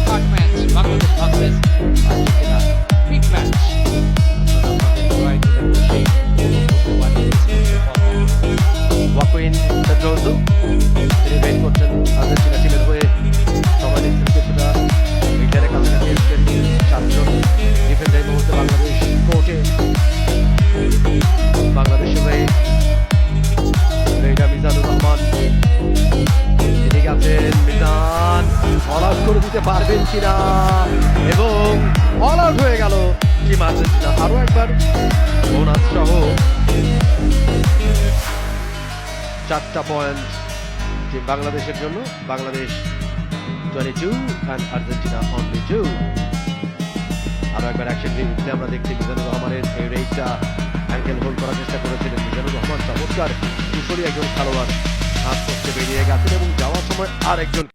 Third match, Bangladesh versus Argentina. Big match. ওয়াকুইন পেড্রোজো তিনি wait করছেন Argentina টিমের হয়ে সময় নিচ্ছেন কিছুটা মিডিয়ারে কাছাকাছি এসছেন চারজন ডিফেন্ডার মুহূর্তে বাংলাদেশ কোর্টে বাংলাদেশের হয়ে মিজানুর রহমান এদিকে আছেন মিজান অল আউট করে দিতে পারবেন কিনা এবং অল আউট হয়ে গেল টিম আর্জেন্টিনা। আরো একবার বোনাস সহ 4টা পয়েন্ট টিম বাংলাদেশের জন্য। Bangladesh 22 and Argentina only 2। আরো একবার অ্যাকশন রিপ্লে আমরা দেখছি মিজানুর রহমানের এই রেটটা অ্যাঙ্কেল হোল্ড করার চেষ্টা করেছিলেন মিজানুর রহমান। চমৎকার কুশলী একজন খেলোয়াড় হাত করতে বেরিয়ে গেছেন এবং যাওয়ার সময় আর একজন